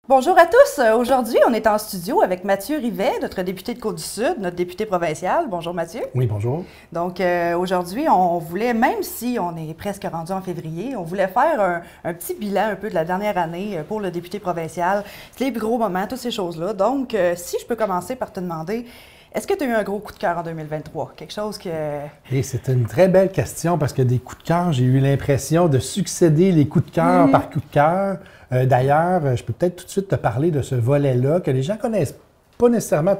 Bonjour à tous. Aujourd'hui, on est en studio avec Mathieu Rivet, notre député de Côte-du-Sud, notre député provincial. Bonjour Mathieu. Oui, bonjour. Donc aujourd'hui, on voulait, même si on est presque rendu en février, on voulait faire un petit bilan un peu de la dernière année pour le député provincial, les plus gros moments, toutes ces choses-là. Donc, si je peux commencer par te demander, est-ce que tu as eu un gros coup de cœur en 2023? Quelque chose que... Et c'est une très belle question parce que des coups de cœur, j'ai eu l'impression de succéder les coups de cœur par coups de cœur. D'ailleurs, je peux peut-être tout de suite te parler de ce volet-là que les gens connaissent pas nécessairement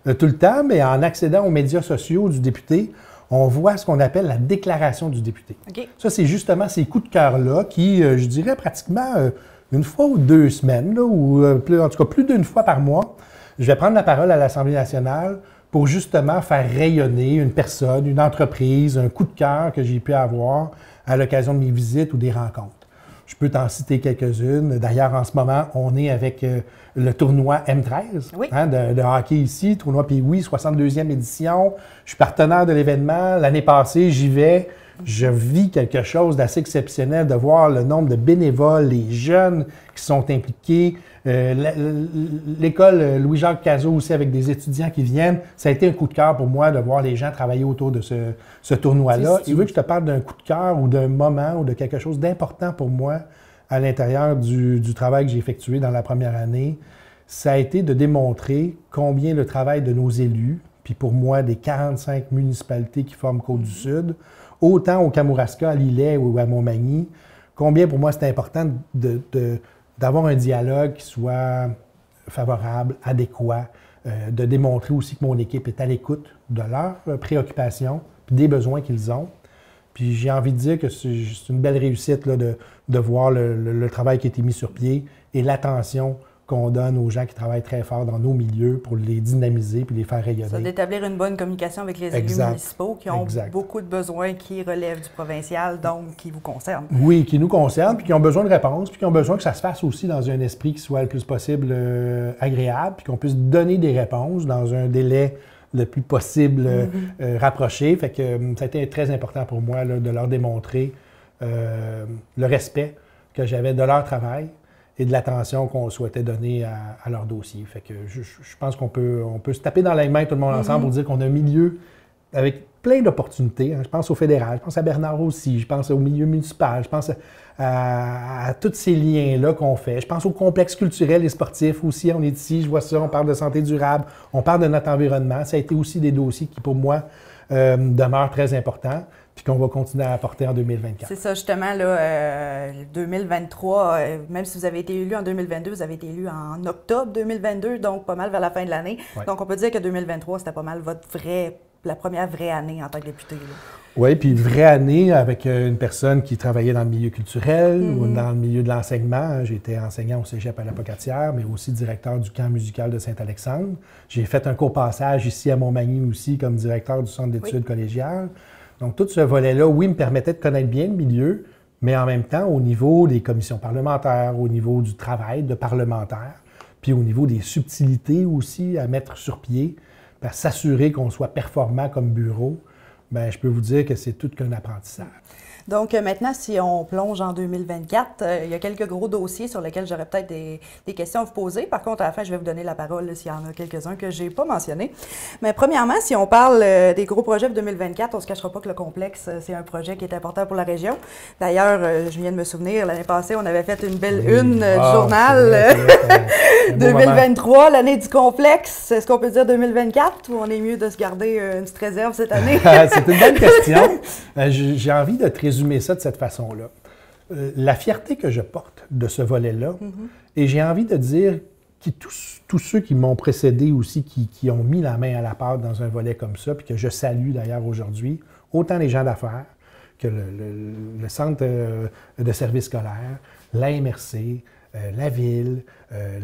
tout le temps, mais en accédant aux médias sociaux du député, on voit ce qu'on appelle la déclaration du député. Okay. Ça, c'est justement ces coups de cœur-là qui, je dirais pratiquement une fois ou 2 semaines, là, ou en tout cas plus d'une fois par mois, je vais prendre la parole à l'Assemblée nationale pour justement faire rayonner une personne, une entreprise, un coup de cœur que j'ai pu avoir à l'occasion de mes visites ou des rencontres. Je peux t'en citer quelques-unes. D'ailleurs, en ce moment, on est avec le tournoi M13 oui. de hockey ici, tournoi Pee-Wee, 62e édition. Je suis partenaire de l'événement. L'année passée, j'y vais. Je vis quelque chose d'assez exceptionnel de voir le nombre de bénévoles, les jeunes qui sont impliqués. L'école Louis-Jacques Cazot aussi avec des étudiants qui viennent. Ça a été un coup de cœur pour moi de voir les gens travailler autour de ce tournoi-là. Tu veux que je te parle d'un coup de cœur ou d'un moment ou de quelque chose d'important pour moi à l'intérieur du travail que j'ai effectué dans la première année? Ça a été de démontrer combien le travail de nos élus, puis pour moi des 45 municipalités qui forment Côte-du-Sud, autant au Kamouraska, à Lillet ou à Montmagny, combien pour moi c'est important d'avoir un dialogue qui soit favorable, adéquat, de démontrer aussi que mon équipe est à l'écoute de leurs préoccupations et des besoins qu'ils ont. Puis j'ai envie de dire que c'est une belle réussite là, de voir le travail qui a été mis sur pied et l'attention qu'on donne aux gens qui travaillent très fort dans nos milieux pour les dynamiser puis les faire rayonner. Ça, d'établir une bonne communication avec les élus municipaux qui ont beaucoup de besoins qui relèvent du provincial, donc qui vous concernent. Oui, qui nous concernent, puis qui ont besoin de réponses, puis qui ont besoin que ça se fasse aussi dans un esprit qui soit le plus possible agréable, puis qu'on puisse donner des réponses dans un délai le plus possible rapproché. Fait que ça a été très important pour moi là, de leur démontrer le respect que j'avais de leur travail et de l'attention qu'on souhaitait donner à leur dossier. Fait que je pense qu'on peut se taper dans les mains tout le monde ensemble pour dire qu'on a un milieu avec plein d'opportunités. Hein. Je pense au fédéral, je pense à Bernard aussi, je pense au milieu municipal, je pense à tous ces liens-là qu'on fait. Je pense au complexe culturel et sportif aussi. On est ici, je vois ça, on parle de santé durable, on parle de notre environnement. Ça a été aussi des dossiers qui, pour moi, demeurent très importants, puis qu'on va continuer à apporter en 2024. C'est ça, justement, là, 2023, même si vous avez été élu en 2022, vous avez été élu en octobre 2022, donc pas mal vers la fin de l'année. Ouais. Donc, on peut dire que 2023, c'était pas mal la première vraie année en tant que député. Là. Oui, puis une vraie année avec une personne qui travaillait dans le milieu culturel ou dans le milieu de l'enseignement. J'étais enseignant au cégep à la Pocatière, mais aussi directeur du camp musical de Saint-Alexandre. J'ai fait un court-passage ici à Montmagny aussi comme directeur du centre d'études collégiales. Donc, tout ce volet-là, oui, me permettait de connaître bien le milieu, mais en même temps, au niveau des commissions parlementaires, au niveau du travail de parlementaire, puis au niveau des subtilités aussi à mettre sur pied, s'assurer qu'on soit performant comme bureau, bien, je peux vous dire que c'est tout qu'un apprentissage. Donc maintenant, si on plonge en 2024, il y a quelques gros dossiers sur lesquels j'aurais peut-être des questions à vous poser. Par contre, à la fin, je vais vous donner la parole s'il y en a quelques-uns que je n'ai pas mentionnés. Mais premièrement, si on parle des gros projets de 2024, on ne se cachera pas que le complexe, c'est un projet qui est important pour la région. D'ailleurs, je viens de me souvenir, l'année passée, on avait fait une belle une du journal 2023, l'année du complexe. Est-ce qu'on peut dire 2024 ou on est mieux de se garder une petite réserve cette année? C'est une bonne question. J'ai envie de te résumer ça de cette façon-là. La fierté que je porte de ce volet-là, et j'ai envie de dire que tous ceux qui m'ont précédé aussi, qui ont mis la main à la pâte dans un volet comme ça, puis que je salue d'ailleurs aujourd'hui, autant les gens d'affaires que le centre de services scolaires, la MRC, la ville,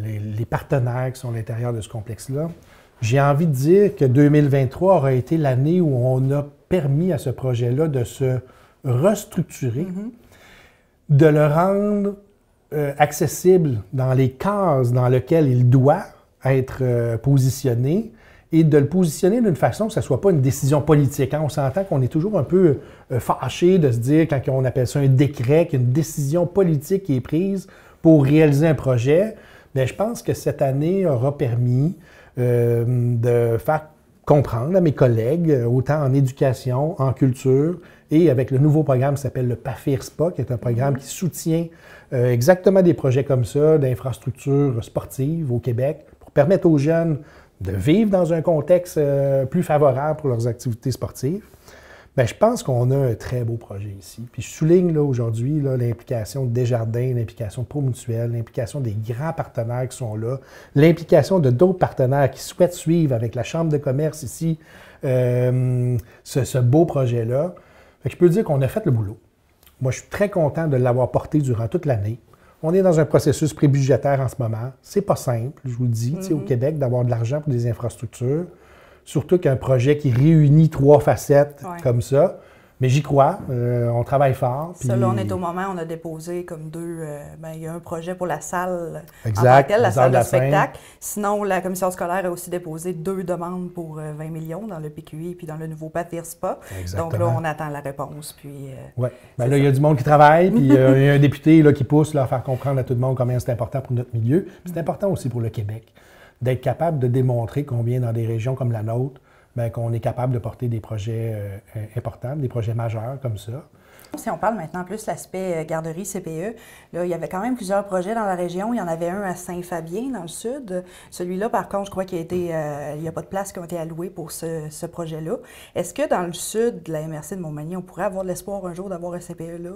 les partenaires qui sont à l'intérieur de ce complexe-là, j'ai envie de dire que 2023 aura été l'année où on a permis à ce projet-là de se restructurer, de le rendre accessible dans les cases dans lesquelles il doit être positionné et de le positionner d'une façon que ce ne soit pas une décision politique. Hein? On s'entend qu'on est toujours un peu fâché de se dire, quand on appelle ça un décret, qu'il y a une décision politique qui est prise pour réaliser un projet, bien, je pense que cette année aura permis de faire comprendre à mes collègues, autant en éducation, en culture, et avec le nouveau programme qui s'appelle le PAFIR-SPA, qui est un programme qui soutient exactement des projets comme ça, d'infrastructures sportives au Québec, pour permettre aux jeunes de vivre dans un contexte plus favorable pour leurs activités sportives. Bien, je pense qu'on a un très beau projet ici. Puis je souligne là, aujourd'hui là, l'implication de Desjardins, l'implication de Promutuel, l'implication des grands partenaires qui sont là, l'implication de d'autres partenaires qui souhaitent suivre avec la Chambre de commerce ici ce beau projet-là. Fait que je peux dire qu'on a fait le boulot. Moi, je suis très content de l'avoir porté durant toute l'année. On est dans un processus prébudgétaire en ce moment. C'est pas simple, je vous le dis, au Québec, d'avoir de l'argent pour des infrastructures. Surtout qu'un projet qui réunit 3 facettes comme ça. Mais j'y crois, on travaille fort. Ça, là, on est au moment, on a déposé comme 2... il y a un projet pour la salle exact, en tant que telle, la salle de spectacle. Sinon, la commission scolaire a aussi déposé 2 demandes pour 20 millions dans le PQI et dans le nouveau PAFIR-SPA. Donc là, on attend la réponse. Oui. Là, il y a du monde qui travaille, puis il y a un député là, qui pousse là, à faire comprendre à tout le monde combien c'est important pour notre milieu. C'est important aussi pour le Québec d'être capable de démontrer qu'on vient dans des régions comme la nôtre, bien, qu'on est capable de porter des projets importants, des projets majeurs comme ça. Si on parle maintenant plus de l'aspect garderie CPE, là, il y avait quand même plusieurs projets dans la région. Il y en avait un à Saint-Fabien, dans le sud. Celui-là, par contre, je crois qu'il n'y a pas de place qui a été allouée pour ce projet-là. Est-ce que dans le sud de la MRC de Montmagny, on pourrait avoir l'espoir un jour d'avoir un CPE là?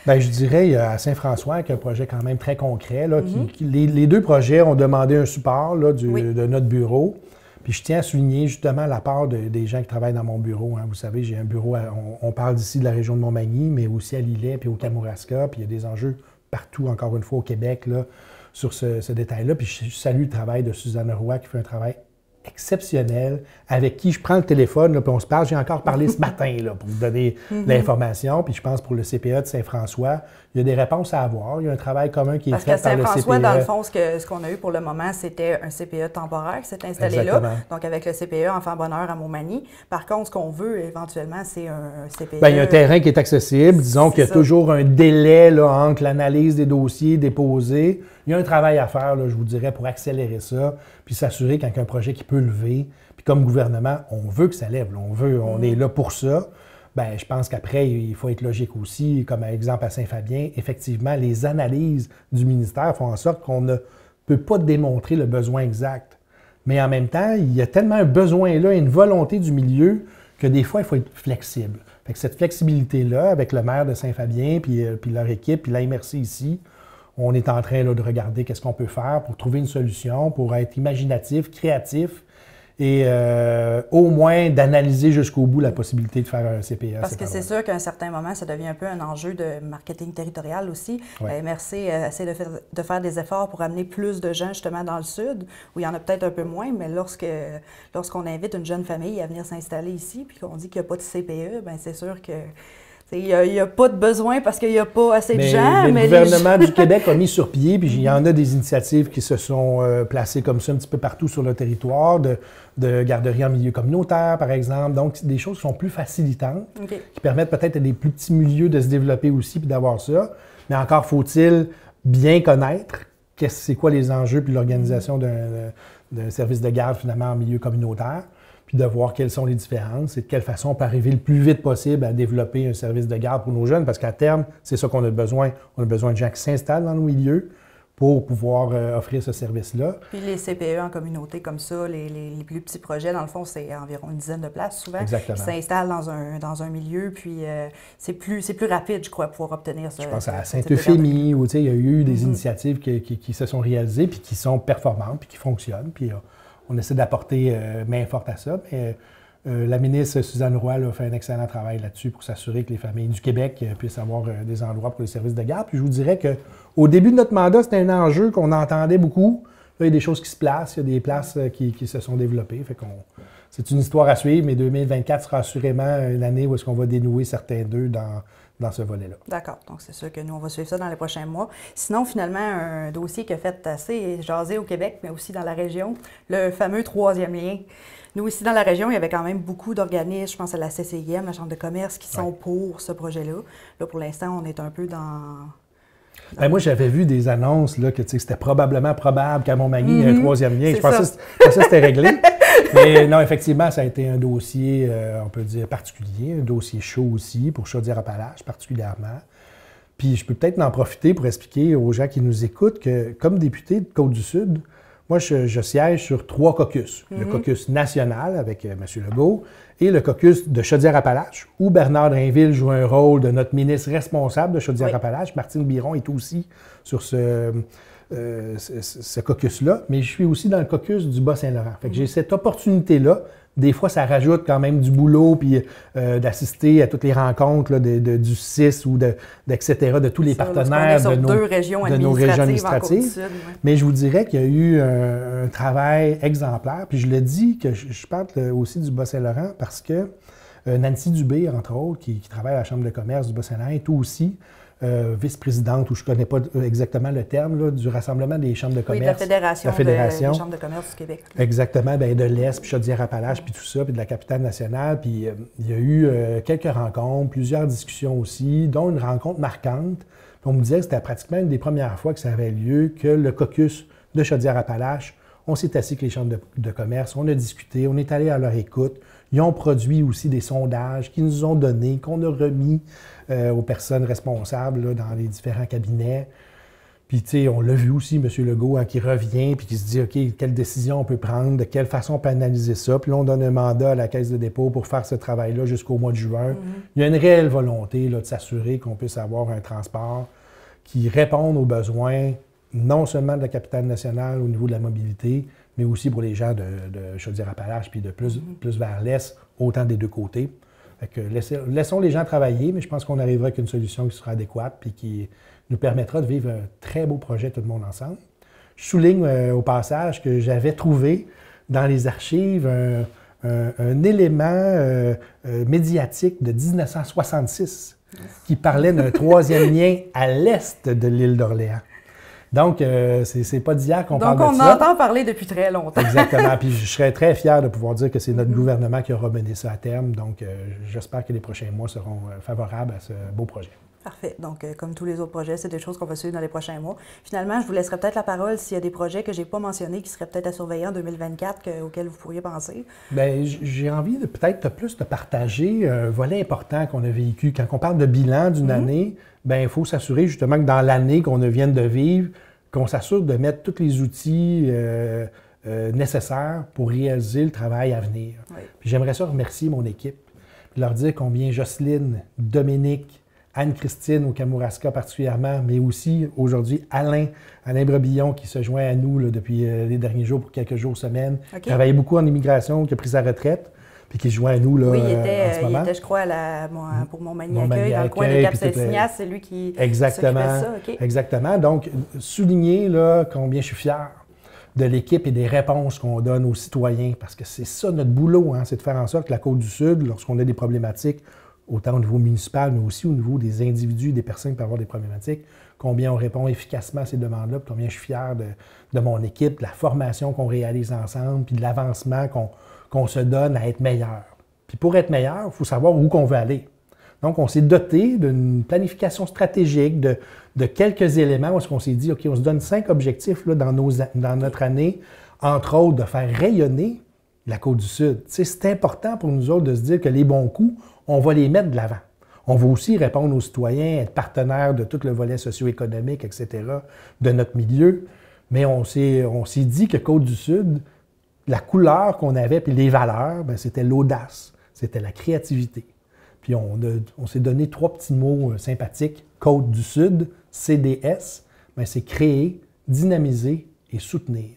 Bien, je dirais à Saint-François, qui est un projet quand même très concret. Là, les 2 projets ont demandé un support là, de notre bureau. Puis je tiens à souligner justement la part des gens qui travaillent dans mon bureau. Hein. Vous savez, j'ai un bureau, on parle d'ici de la région de Montmagny, mais aussi à Lillet puis au Kamouraska. Puis il y a des enjeux partout, encore une fois, au Québec, là, sur ce détail-là. Puis je salue le travail de Suzanne Roy qui fait un travail exceptionnel, avec qui je prends le téléphone, là, puis on se parle. J'ai encore parlé ce matin là, pour vous donner l'information. Puis je pense pour le CPE de Saint-François, il y a des réponses à avoir. Il y a un travail commun qui est fait par le CPE. Parce qu'à Saint-François, dans le fond, ce qu'on a eu pour le moment, c'était un CPE temporaire qui s'est installé là. Donc avec le CPE Enfant Bonheur à Montmagny. Par contre, ce qu'on veut éventuellement, c'est un CPE... Bien, il y a un terrain qui est accessible. Disons qu'il y a toujours un délai là, entre l'analyse des dossiers déposés. Il y a un travail à faire, là, je vous dirais, pour accélérer ça, puis s'assurer qu'avec un projet qui peut lever, puis comme gouvernement, on veut que ça lève, là, on est là pour ça. Bien, je pense qu'après, il faut être logique aussi, comme exemple à Saint-Fabien, effectivement, les analyses du ministère font en sorte qu'on ne peut pas démontrer le besoin exact. Mais en même temps, il y a tellement un besoin là, une volonté du milieu, que des fois, il faut être flexible. Fait que cette flexibilité-là, avec le maire de Saint-Fabien, puis leur équipe, puis la MRC ici, on est en train là, de regarder qu'est-ce qu'on peut faire pour trouver une solution, pour être imaginatif, créatif et au moins d'analyser jusqu'au bout la possibilité de faire un CPE. Parce que c'est sûr qu'à un certain moment, ça devient un peu un enjeu de marketing territorial aussi. La MRC essaie de faire des efforts pour amener plus de gens justement dans le sud, où il y en a peut-être un peu moins, mais lorsqu'on invite une jeune famille à venir s'installer ici, puis qu'on dit qu'il n'y a pas de CPE, bien c'est sûr que... Il n'y a pas de besoin parce qu'il n'y a pas assez de gens. Mais le gouvernement du Québec a mis sur pied, puis il y en a des initiatives qui se sont placées comme ça un petit peu partout sur le territoire, de garderies en milieu communautaire, par exemple. Donc, des choses qui sont plus facilitantes, qui permettent peut-être à des plus petits milieux de se développer aussi puis d'avoir ça. Mais encore faut-il bien connaître c'est quoi les enjeux puis l'organisation d'un service de garde finalement en milieu communautaire, puis de voir quelles sont les différences et de quelle façon on peut arriver le plus vite possible à développer un service de garde pour nos jeunes, parce qu'à terme, c'est ça qu'on a besoin. On a besoin de gens qui s'installent dans nos milieux pour pouvoir offrir ce service-là. Puis les CPE en communauté comme ça, les plus petits projets, dans le fond, c'est environ une dizaine de places souvent. Exactement. Qui s'installent dans un milieu, puis c'est plus rapide, je crois, pour obtenir ça. Je pense à Sainte-Euphémie, où il y a eu des initiatives qui se sont réalisées, puis qui sont performantes, puis qui fonctionnent, puis on essaie d'apporter main forte à ça. Mais la ministre Suzanne Roy a fait un excellent travail là-dessus pour s'assurer que les familles du Québec puissent avoir des endroits pour les services de garde. Puis je vous dirais qu'au début de notre mandat, c'était un enjeu qu'on entendait beaucoup. Là, il y a des choses qui se placent, il y a des places qui se sont développées. C'est une histoire à suivre, mais 2024 sera assurément une année où est-ce qu'on va dénouer certains d'eux dans ce volet-là. D'accord. Donc, c'est sûr que nous, on va suivre ça dans les prochains mois. Sinon, finalement, un dossier qui a fait assez jaser au Québec, mais aussi dans la région, le fameux troisième lien. Nous, ici, dans la région, il y avait quand même beaucoup d'organismes, je pense à la CCIM, la Chambre de commerce, qui sont pour ce projet-là. Là, pour l'instant, on est un peu Ben, moi, j'avais vu des annonces là, que c'était probablement probable qu'à Montmagny, il y ait un troisième lien. Je pensais que c'était réglé. Mais non, effectivement, ça a été un dossier, on peut dire, particulier, un dossier chaud aussi, pour Chaudière-Appalaches particulièrement. Puis je peux peut-être en profiter pour expliquer aux gens qui nous écoutent que, comme député de Côte-du-Sud, moi, je siège sur 3 caucus. Le caucus national avec M. Legault et le caucus de Chaudière-Appalaches, où Bernard Drinville joue un rôle de notre ministre responsable de Chaudière-Appalaches. Martine Biron est aussi sur ce caucus-là, mais je suis aussi dans le caucus du Bas-Saint-Laurent. Fait que j'ai cette opportunité-là. Des fois, ça rajoute quand même du boulot, puis d'assister à toutes les rencontres là, du CIS ou etc., de tous les partenaires de nos régions administratives. Mais je vous dirais qu'il y a eu un travail exemplaire. Puis je le dis que je parle aussi du Bas-Saint-Laurent parce que Nancy Dubé, entre autres, qui travaille à la Chambre de commerce du Bas-Saint-Laurent, est aussi vice-présidente, ou je ne connais pas exactement le terme, là, du Rassemblement des chambres de commerce. Oui, de la Fédération des chambres de commerce du Québec. Exactement, bien, de l'Est, puis Chaudière-Appalaches, puis tout ça, puis de la capitale nationale. Puis il y a eu quelques rencontres, plusieurs discussions aussi, dont une rencontre marquante. Puis on me disait que c'était pratiquement une des premières fois que ça avait lieu, que le caucus de Chaudière-Appalaches, on s'est assis avec les chambres de commerce, on a discuté, on est allé à leur écoute. Ils ont produit aussi des sondages qu'ils nous ont donnés, qu'on a remis aux personnes responsables là, dans les différents cabinets. Puis, tu sais, on l'a vu aussi, M. Legault, qui revient puis qui se dit, OK, quelle décision on peut prendre, de quelle façon on peut analyser ça. Puis là, on donne un mandat à la Caisse de dépôt pour faire ce travail-là jusqu'au mois de juin. Il y a une réelle volonté là, de s'assurer qu'on puisse avoir un transport qui réponde aux besoins non seulement de la capitale nationale au niveau de la mobilité, mais aussi pour les gens de Chaudière-Appalaches puis de plus vers l'Est, autant des deux côtés. Fait que laissons les gens travailler, mais je pense qu'on arrivera avec une solution qui sera adéquate puis qui nous permettra de vivre un très beau projet tout le monde ensemble. Je souligne au passage que j'avais trouvé dans les archives un élément médiatique de 1966 qui parlait d'un troisième lien à l'est de l'île d'Orléans. Donc, c'est pas d'hier qu'on parle de ça. Donc, on entend parler depuis très longtemps. Exactement. Puis, je serais très fier de pouvoir dire que c'est notre gouvernement qui aura mené ça à terme. Donc, j'espère que les prochains mois seront favorables à ce beau projet. Parfait. Donc, comme tous les autres projets, c'est des choses qu'on va suivre dans les prochains mois. Finalement, je vous laisserai peut-être la parole s'il y a des projets que je n'ai pas mentionnés qui seraient peut-être à surveiller en 2024 auxquels vous pourriez penser. Bien, j'ai envie de peut-être plus de partager un volet important qu'on a vécu. Quand on parle de bilan d'une année, bien, il faut s'assurer justement que dans l'année qu'on vient de vivre, qu'on s'assure de mettre tous les outils nécessaires pour réaliser le travail à venir. Oui. Puis j'aimerais ça remercier mon équipe, puis leur dire combien Jocelyne, Dominique, Anne-Christine au Kamouraska particulièrement, mais aussi aujourd'hui Alain Brebillon qui se joint à nous là, depuis les derniers jours pour quelques jours, semaines, qui travaillait beaucoup en immigration, qui a pris sa retraite, puis qui se joint à nous là, oui, en ce moment. Il était, je crois, pour Montmagny Accueil, dans le coin de Cap-Saint-Ignace, c'est lui qui s'occupait de ça. Okay. Exactement. Donc, souligner là, combien je suis fier de l'équipe et des réponses qu'on donne aux citoyens, parce que c'est ça notre boulot, hein, c'est de faire en sorte que la Côte-du-Sud, lorsqu'on a des problématiques, autant au niveau municipal, mais aussi au niveau des individus, des personnes qui peuvent avoir des problématiques, combien on répond efficacement à ces demandes-là, puis combien je suis fier de mon équipe, de la formation qu'on réalise ensemble, puis de l'avancement qu'on se donne à être meilleur. Puis pour être meilleur, il faut savoir où qu'on veut aller. Donc, on s'est doté d'une planification stratégique, de quelques éléments où on s'est dit, OK, on se donne 5 objectifs là, dans notre année, entre autres, de faire rayonner la Côte-du-Sud. C'est important pour nous autres de se dire que les bons coups, on va les mettre de l'avant. On va aussi répondre aux citoyens, être partenaire de tout le volet socio-économique, etc., de notre milieu. Mais on s'est dit que Côte-du-Sud, la couleur qu'on avait, puis les valeurs, bien, c'était l'audace, c'était la créativité. Puis on s'est donné 3 petits mots sympathiques. Côte-du-Sud, CDS, bien, c'est créer, dynamiser et soutenir.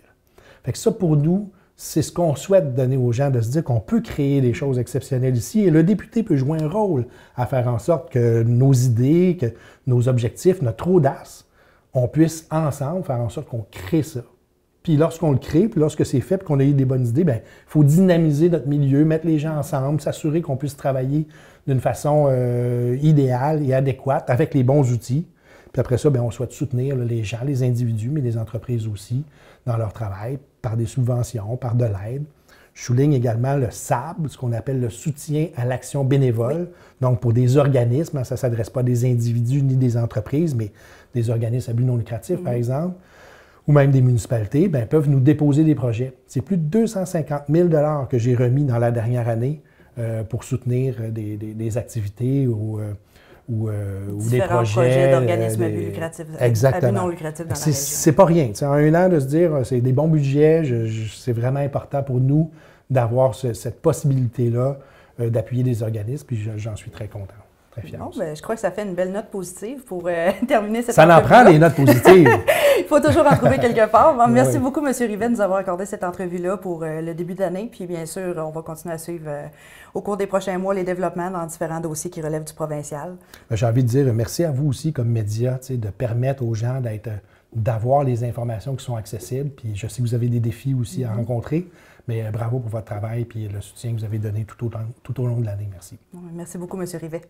Fait que ça, pour nous, c'est ce qu'on souhaite donner aux gens, de se dire qu'on peut créer des choses exceptionnelles ici et le député peut jouer un rôle à faire en sorte que nos idées, que nos objectifs, notre audace, on puisse ensemble faire en sorte qu'on crée ça. Puis lorsqu'on le crée, puis lorsque c'est fait, puis qu'on a eu des bonnes idées, bien, il faut dynamiser notre milieu, mettre les gens ensemble, s'assurer qu'on puisse travailler d'une façon idéale et adéquate avec les bons outils. Puis après ça, bien, on souhaite soutenir là, les gens, les individus, mais les entreprises aussi, dans leur travail, par des subventions, par de l'aide. Je souligne également le SAB, ce qu'on appelle le soutien à l'action bénévole. Donc, pour des organismes, ça ne s'adresse pas à des individus ni des entreprises, mais des organismes à but non lucratif, par exemple, ou même des municipalités, bien, peuvent nous déposer des projets. C'est plus de 250 000 $ que j'ai remis dans la dernière année pour soutenir des activités ou des projets d'organismes à but lucratif, exactement. À but non lucratif dans la région. C'est pas rien. En un an, de se dire c'est des bons budgets, c'est vraiment important pour nous d'avoir cette possibilité-là d'appuyer des organismes, puis j'en suis très content. Très fier. Bon, ben, je crois que ça fait une belle note positive pour terminer cette Ça en prend, les notes positives. Il faut toujours en trouver quelque part. Bon, merci beaucoup, M. Rivet, de nous avoir accordé cette entrevue-là pour le début d'année. Puis, bien sûr, on va continuer à suivre au cours des prochains mois les développements dans différents dossiers qui relèvent du provincial. J'ai envie de dire merci à vous aussi, comme média, de permettre aux gens d'avoir les informations qui sont accessibles. Puis, je sais que vous avez des défis aussi à rencontrer, mais bravo pour votre travail et le soutien que vous avez donné tout au long de l'année. Merci. Merci beaucoup, M. Rivet.